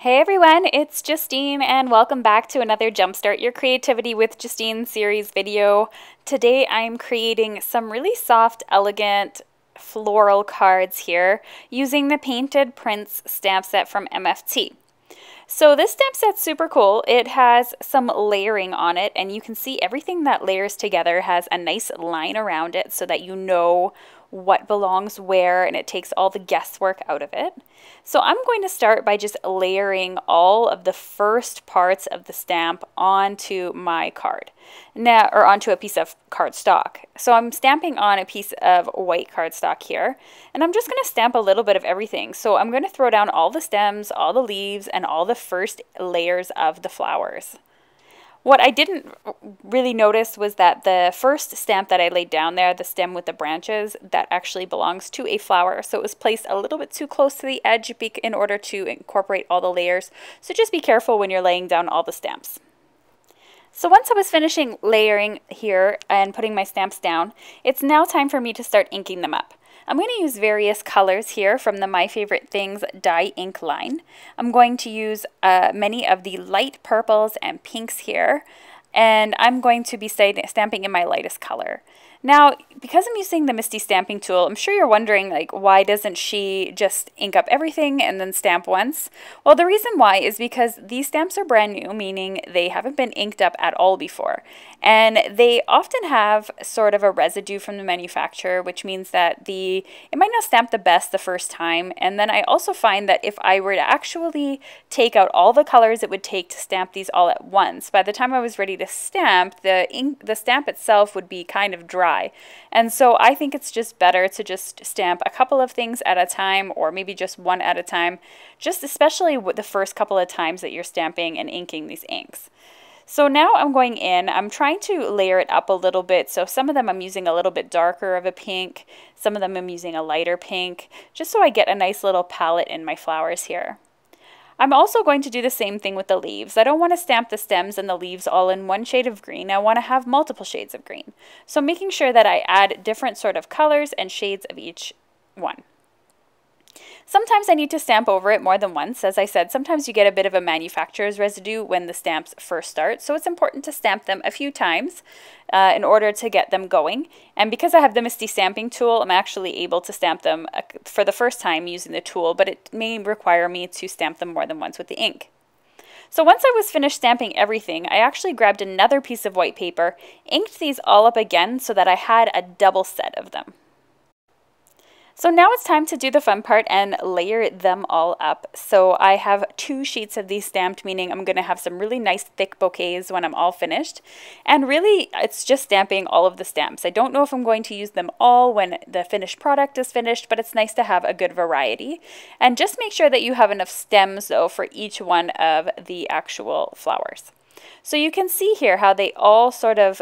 Hey everyone, it's Justine and welcome back to another Jumpstart Your Creativity with Justine series video. Today I'm creating some really soft, elegant floral cards here using the Painted Prints stamp set from MFT. So this stamp set's super cool. It has some layering on it and you can see everything that layers together has a nice line around it so that you know what belongs where and it takes all the guesswork out of it. So I'm going to start by just layering all of the first parts of the stamp onto my card. Now, or onto a piece of cardstock. So I'm stamping on a piece of white cardstock here, and I'm just going to stamp a little bit of everything. So I'm going to throw down all the stems, all the leaves, and all the first layers of the flowers. What I didn't really notice was that the first stamp that I laid down there, the stem with the branches, that actually belongs to a flower. So it was placed a little bit too close to the edge in order to incorporate all the layers. So just be careful when you're laying down all the stamps. So once I was finishing layering here and putting my stamps down, it's now time for me to start inking them up. I'm going to use various colors here from the My Favorite Things dye ink line. I'm going to use many of the light purples and pinks here, and I'm going to be stamping in my lightest color. Now, because I'm using the MISTI stamping tool, I'm sure you're wondering, like, why doesn't she just ink up everything and then stamp once? Well, the reason why is because these stamps are brand new, meaning they haven't been inked up at all before. And they often have sort of a residue from the manufacturer, which means that it might not stamp the best the first time. And then I also find that if I were to actually take out all the colors it would take to stamp these all at once, by the time I was ready to stamp, the stamp itself would be kind of dry. And so I think it's just better to just stamp a couple of things at a time, or maybe just one at a time, just especially with the first couple of times that you're stamping and inking these inks. So now I'm going in, I'm trying to layer it up a little bit. So some of them I'm using a little bit darker of a pink, some of them I'm using a lighter pink, just so I get a nice little palette in my flowers here. I'm also going to do the same thing with the leaves. I don't want to stamp the stems and the leaves all in one shade of green. I want to have multiple shades of green. So making sure that I add different sort of colors and shades of each one. Sometimes I need to stamp over it more than once. As I said, sometimes you get a bit of a manufacturer's residue when the stamps first start, so it's important to stamp them a few times in order to get them going. And because I have the MISTI stamping tool, I'm actually able to stamp them for the first time using the tool, but it may require me to stamp them more than once with the ink. So once I was finished stamping everything, I actually grabbed another piece of white paper, inked these all up again so that I had a double set of them. So now it's time to do the fun part and layer them all up. So I have 2 sheets of these stamped, meaning I'm going to have some really nice thick bouquets when I'm all finished. And really, it's just stamping all of the stamps. I don't know if I'm going to use them all when the finished product is finished, but it's nice to have a good variety. And just make sure that you have enough stems, though, for each one of the actual flowers. So you can see here how they all sort of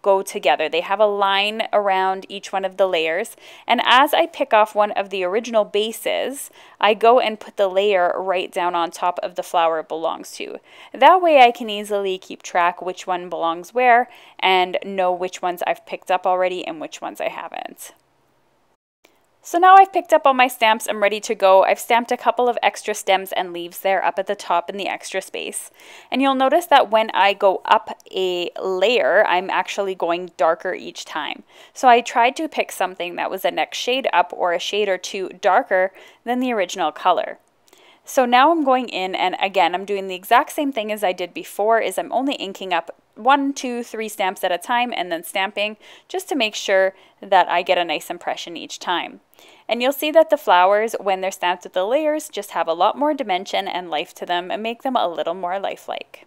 go together. They have a line around each one of the layers, and as I pick off one of the original bases, I go and put the layer right down on top of the flower it belongs to. That way I can easily keep track which one belongs where and know which ones I've picked up already and which ones I haven't. So now I've picked up all my stamps, I'm ready to go. I've stamped a couple of extra stems and leaves there up at the top in the extra space. And you'll notice that when I go up a layer, I'm actually going darker each time. So I tried to pick something that was the next shade up or a shade or two darker than the original color. So now I'm going in and again, I'm doing the exact same thing as I did before, is I'm only inking up 1, 2, 3 stamps at a time and then stamping just to make sure that I get a nice impression each time. And you'll see that the flowers, when they're stamped with the layers, just have a lot more dimension and life to them and make them a little more lifelike.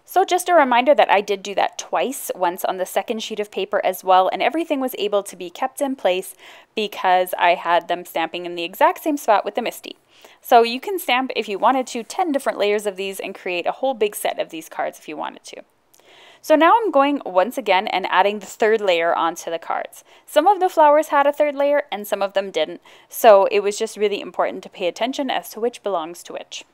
So just a reminder that I did do that twice, once on the second sheet of paper as well, and everything was able to be kept in place because I had them stamping in the exact same spot with the MISTI. So you can stamp, if you wanted to, 10 different layers of these and create a whole big set of these cards if you wanted to. So now I'm going once again and adding the third layer onto the cards. Some of the flowers had a third layer and some of them didn't, so it was just really important to pay attention as to which belongs to which.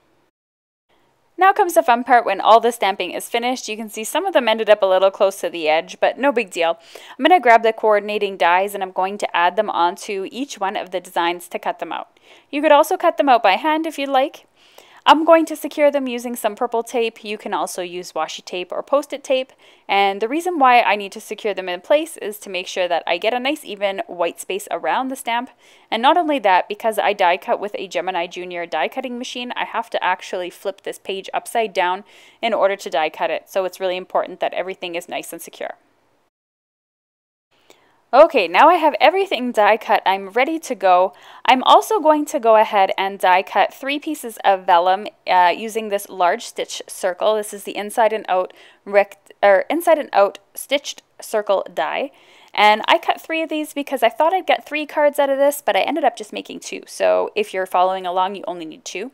Now comes the fun part when all the stamping is finished. You can see some of them ended up a little close to the edge, but no big deal. I'm going to grab the coordinating dies and I'm going to add them onto each one of the designs to cut them out. You could also cut them out by hand if you'd like. I'm going to secure them using some purple tape. You can also use washi tape or post-it tape. And the reason why I need to secure them in place is to make sure that I get a nice even white space around the stamp. And not only that, because I die cut with a Gemini Junior die cutting machine, I have to actually flip this page upside down in order to die cut it. So it's really important that everything is nice and secure. Okay, now I have everything die cut. I'm ready to go. I'm also going to go ahead and die cut 3 pieces of vellum using this large stitch circle. This is the inside and out stitched circle die. And I cut 3 of these because I thought I'd get 3 cards out of this, but I ended up just making 2. So if you're following along, you only need 2. I'm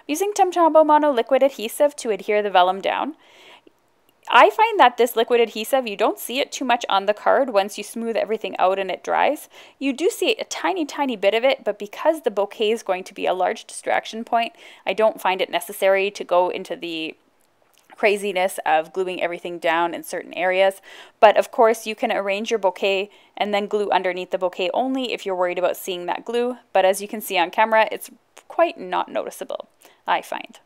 using Tombow Mono liquid adhesive to adhere the vellum down. I find that this liquid adhesive, you don't see it too much on the card once you smooth everything out and it dries. You do see a tiny, tiny bit of it, but because the bouquet is going to be a large distraction point, I don't find it necessary to go into the craziness of gluing everything down in certain areas. But of course, you can arrange your bouquet and then glue underneath the bouquet only if you're worried about seeing that glue. But as you can see on camera, it's quite not noticeable, I find.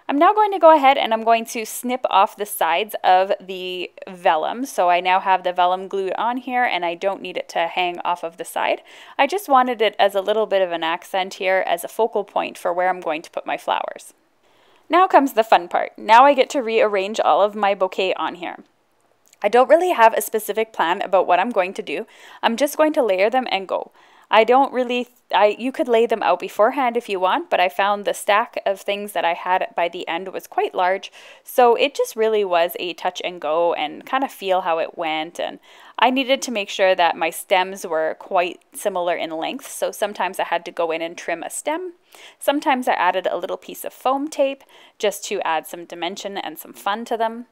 I'm now going to go ahead and I'm going to snip off the sides of the vellum. So I now have the vellum glued on here and I don't need it to hang off of the side. I just wanted it as a little bit of an accent here as a focal point for where I'm going to put my flowers. Now comes the fun part. Now I get to rearrange all of my bouquet on here. I don't really have a specific plan about what I'm going to do. I'm just going to layer them and go. You could lay them out beforehand if you want, but I found the stack of things that I had by the end was quite large, so it just really was a touch and go and kind of feel how it went. And I needed to make sure that my stems were quite similar in length, so sometimes I had to go in and trim a stem. Sometimes I added a little piece of foam tape just to add some dimension and some fun to them.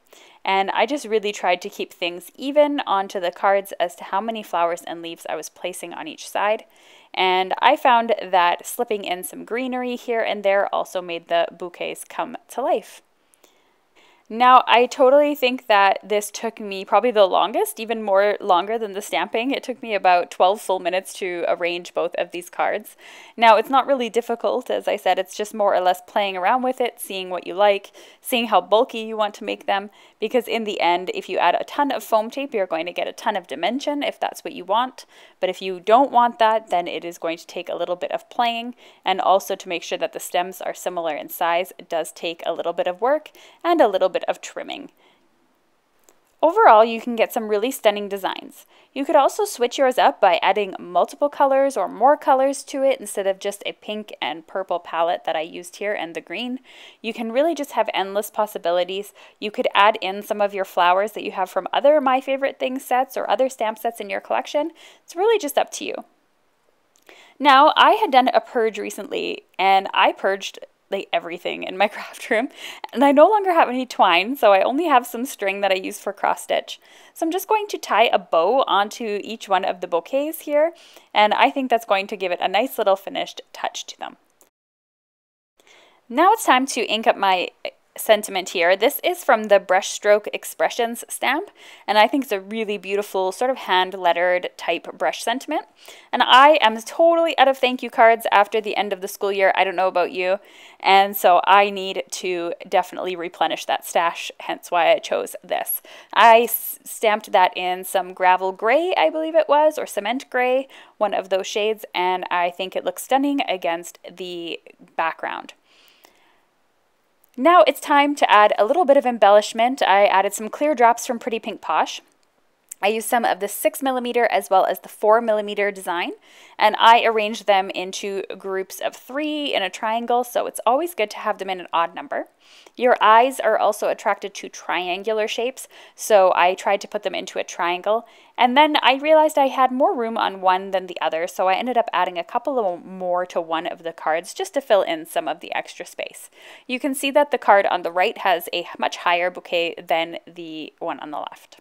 And I just really tried to keep things even onto the cards as to how many flowers and leaves I was placing on each side. And I found that slipping in some greenery here and there also made the bouquets come to life. Now, I totally think that this took me probably the longest, even more longer than the stamping. It took me about 12 full minutes to arrange both of these cards. Now, it's not really difficult, as I said, it's just more or less playing around with it, seeing what you like, seeing how bulky you want to make them, because in the end, if you add a ton of foam tape, you're going to get a ton of dimension if that's what you want. But if you don't want that, then it is going to take a little bit of playing, and also to make sure that the stems are similar in size, it does take a little bit of work and a little bit of trimming. Overall, you can get some really stunning designs. You could also switch yours up by adding multiple colors or more colors to it instead of just a pink and purple palette that I used here and the green. You can really just have endless possibilities. You could add in some of your flowers that you have from other My Favorite Things sets or other stamp sets in your collection. It's really just up to you. Now, I had done a purge recently and I purged everything in my craft room, and I no longer have any twine, so I only have some string that I use for cross stitch. So I'm just going to tie a bow onto each one of the bouquets here, and I think that's going to give it a nice little finished touch to them. Now it's time to ink up my sentiment here. This is from the Brushstroke Expressions stamp, and I think it's a really beautiful sort of hand lettered type brush sentiment. And I am totally out of thank you cards after the end of the school year. I don't know about you, and so I need to definitely replenish that stash, hence why I chose this. I stamped that in some gravel gray, I believe it was, or cement gray, one of those shades, and I think it looks stunning against the background. Now it's time to add a little bit of embellishment. I added some clear drops from Pretty Pink Posh. I used some of the 6mm as well as the 4mm design, and I arranged them into groups of 3 in a triangle, so it's always good to have them in an odd number. Your eyes are also attracted to triangular shapes, so I tried to put them into a triangle, and then I realized I had more room on one than the other, so I ended up adding a couple more to one of the cards just to fill in some of the extra space. You can see that the card on the right has a much higher bouquet than the one on the left.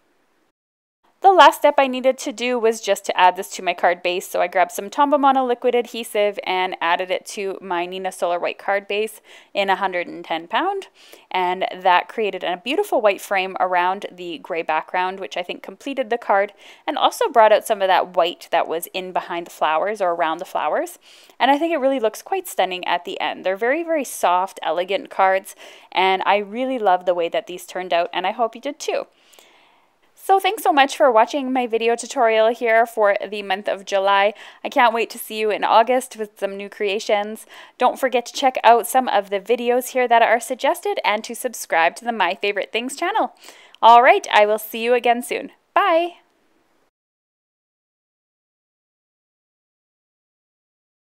The last step I needed to do was just to add this to my card base, so I grabbed some Tombow Mono liquid adhesive and added it to my Neenah Solar White card base in 110 pound, and that created a beautiful white frame around the gray background, which I think completed the card and also brought out some of that white that was in behind the flowers or around the flowers, and I think it really looks quite stunning at the end. They're very, very soft, elegant cards, and I really love the way that these turned out, and I hope you did too. So thanks so much for watching my video tutorial here for the month of July. I can't wait to see you in August with some new creations. Don't forget to check out some of the videos here that are suggested and to subscribe to the My Favorite Things channel. All right, I will see you again soon. Bye!